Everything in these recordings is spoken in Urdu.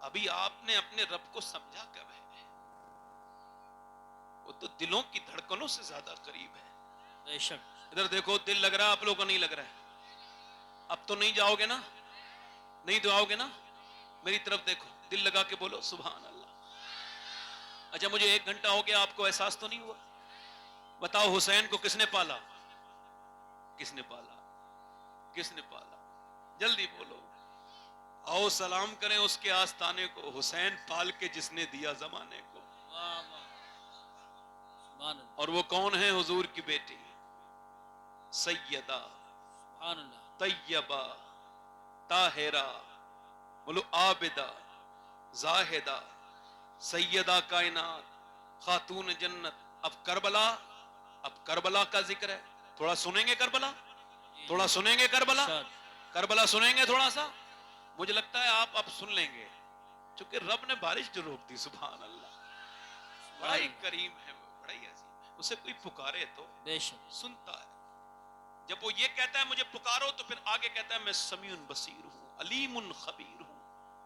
ابھی آپ نے اپنے رب کو سمجھا کب ہے؟ وہ تو دلوں کی دھڑکنوں سے زیادہ قریب ہے. بے شک. ادھر دیکھو، دل لگ رہا ہے آپ لوگوں کو؟ نہیں لگ رہا ہے؟ اب تو نہیں جاؤ گے نا؟ نہیں تو آؤ گے نا؟ میری طرف دیکھو، دل لگا کے بولو سبحان اللہ. اچھا مجھے 1 گھنٹہ ہو گیا، آپ کو احساس تو نہیں ہوا؟ بتاؤ حسین کو کس نے پالا؟ کس نے پالا؟ کس نے پالا؟ جلدی بولو. آؤ سلام کریں اس کے آستانے کو، حسین پال کے جس نے دیا زمانے کو. واہ واہ. سبحان اللہ. اور وہ کون ہے؟ حضور کی بیٹی سیدہ سبحان اللہ. طیبہ طاہرہ بولو عابدہ زاہدہ سیدہ کائنات خاتون جنت. اب کربلا کا ذکر ہے. تھوڑا سنیں گے کربلا؟ تھوڑا سنیں گے کربلا؟ کربلا سنیں گے تھوڑا سا؟ مجھے لگتا ہے آپ اب سن لیں گے، چونکہ رب نے بارش جو روک دی. سبحان اللہ. بڑا ہی کریم ہے وہ، بڑا ہی عظیم ہے. اسے کوئی پکارے تو بے شک سنتا ہے. جب وہ یہ کہتا ہے مجھے پکارو، تو پھر آگے کہتا ہے میں سمیع بصیر ہوں، علیم خبیر ہوں.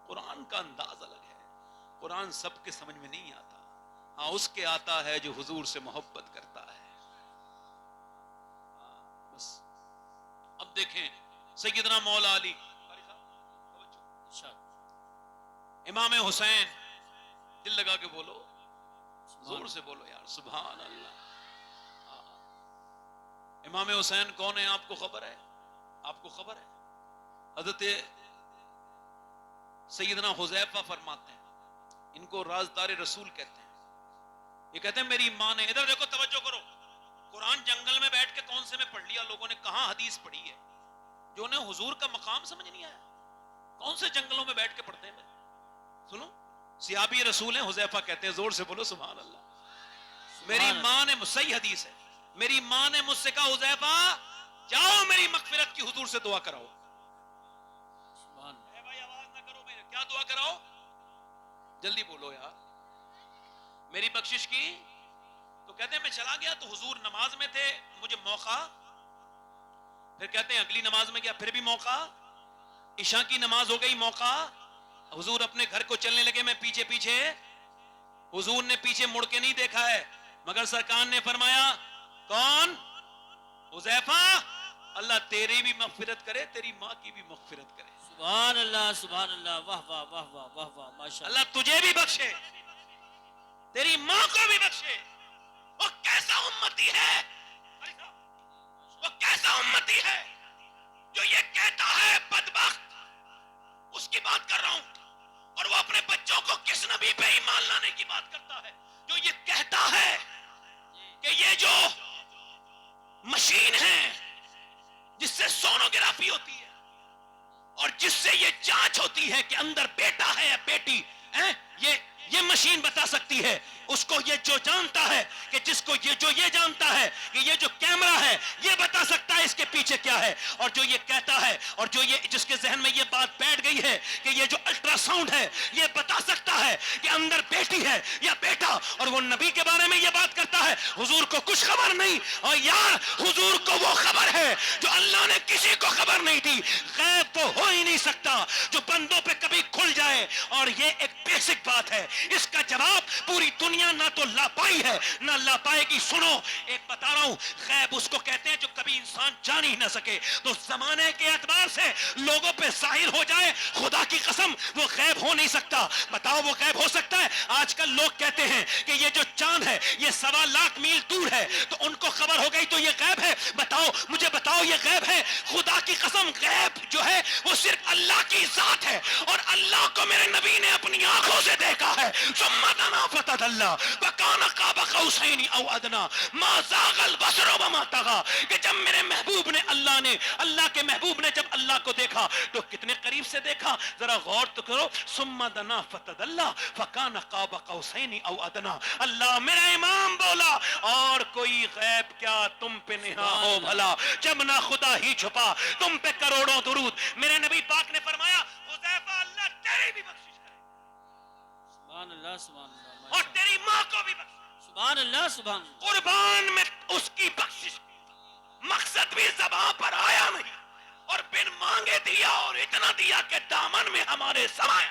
قرآن کا انداز الگ ہے. قرآن سب کے سمجھ میں نہیں آتا، ہاں اس کے آتا ہے جو حضور سے محبت کرتا ہے. بس اب دیکھیں سیدنا مولا علی، امام حسین، دل لگا کے بولو، زور سے بولو یار سبحان اللہ. امام حسین کون ہے؟ آپ کو خبر ہے؟ آپ کو خبر ہے؟ حضرت سیدنا حذیفہ فرماتے ہیں، ان کو رازدار رسول کہتے ہیں. یہ کہتے ہیں میری ماں نے، ادھر دیکھو توجہ کرو، قرآن جنگل میں بیٹھ کے کون سے میں پڑھ لیا لوگوں نے، کہاں حدیث پڑھی ہے؟ جو انہیں حضور کا مقام سمجھ نہیں آیا، کون سے جنگلوں میں بیٹھ کے پڑھتے ہیں؟ سنو، صحابی رسول ہیں، حذیفہ کہتے ہیں، زور سے بولو سبحان اللہ. میری ماں نے، صحیح حدیث ہے، میری ماں نے مجھ سے کہا حذیفہ جاؤ میری مغفرت کی حضور سے دعا کراؤ. اے بھائی آواز نہ کرو، میرے کیا دعا کراؤ؟ جلدی بولو یار. میری بخشش کی. تو کہتے ہیں میں چلا گیا تو حضور نماز میں تھے، مجھے موقع، پھر کہتے ہیں اگلی نماز میں گیا، پھر بھی موقع، عشاء کی نماز ہو گئی، موقع، حضور اپنے گھر کو چلنے لگے، میں پیچھے پیچھے. حضور نے پیچھے مڑ کے نہیں دیکھا ہے، مگر سرکار نے فرمایا کون؟ حذیفہ، اللہ تیری بھی مغفرت کرے، تیری ماں کی بھی مغفرت کرے. سبحان اللہ. سبحان اللہ. واہ واہ واہ واہ واہ واہ. ماشاء اللہ. اللہ تجھے بھی بخشے، تیری ماں کو بھی بخشے. وہ کیسا امتی ہے، وہ کیسا امتی ہے جو یہ کہتا ہے بدبخت، اس کی بات کر رہا ہوں، اور وہ اپنے بچوں کو کس نبی پہ ایمان لانے کی بات کرتا ہے، جو یہ کہتا ہے کہ یہ جو مشین ہے جس سے سونوگرافی ہوتی ہے اور جس سے یہ جانچ ہوتی ہے کہ اندر بیٹا ہے یا بیٹی ہے، یہ مشین بتا سکتی ہے. اس کو یہ جو جانتا ہے کہ جس کو یہ جانتا ہے کہ یہ جو کیمرہ ہے یہ بتا سکتا ہے اس کے پیچھے کیا ہے. اور جو یہ کہتا ہے اور جو یہ جس کے ذہن میں یہ بات بیٹھ گئی ہے کہ یہ جو الٹرا ساؤنڈ ہے یہ بتا سکتا ہے کہ اندر بیٹی ہے یا بیٹا، اور وہ نبی کے بارے میں یہ بات کرتا ہے، حضور کو کچھ خبر نہیں. اور یار حضور کو وہ خبر ہے جو اللہ نے کسی کو خبر نہیں دی. غیب تو ہو ہی نہیں سکتا جو بندوں پہ کبھی کھل جائے. اور یہ ایک بیسک بات ہے، اس کا جواب پوری دنیا نہ تو لا پائی ہے نہ لا پائے گی. سنو ایک بتا رہا ہوں، غیب اس کو کہتے ہیں جو کبھی انسان جان ہی نہ سکے. تو زمانے کے اعتبار سے لوگوں پہ ظاہر ہو جائے، خدا کی قسم وہ غیب ہو نہیں سکتا. بتاؤ وہ غیب ہو سکتا ہے؟ آج کل لوگ کہتے ہیں کہ یہ جو چاند ہے یہ 1.25 میل دور ہے، تو ان کو خبر ہو گئی تو یہ غیب ہے. بتاؤ مجھے، بتاؤ یہ غیب ہے؟ خدا کی قسم غیب جو ہے وہ صرف اللہ کی ذات ہے، اور اللہ کو میرے نبی نے اپنی آنکھوں سے دیکھا ہے. ثم دنا فتدلی وکان قاب قوسین او ادنی ما زاغ البصر وما طغی. کہ جب میرے محبوب نے، اللہ کے محبوب نے جب اللہ کو دیکھا تو کتنے قریب سے دیکھا، ذرا غور تو کرو. ثم دنا فتدلی فکان قاب قوسین او ادنی. اللہ میرا امام بولا اور کوئی غیب کیا تم پہ نہا ہو بھلا، جب نہ خدا ہی چھپا تم پہ کروڑوں درود. میرے نبی پاک نے فرمایا حذیفہ اللہ تیری بھی بخشش کرے، سبحان اللہ. سبحان اللہ. اور تیری ماں کو بھی بخشش. سبحان اللہ. سبحان اللہ. قربان میں اس کی بخشش مقصد بھی زبان پر آیا نہیں، اور بن مانگے دیا، اور اتنا دیا کہ دامن میں ہمارے سمایا.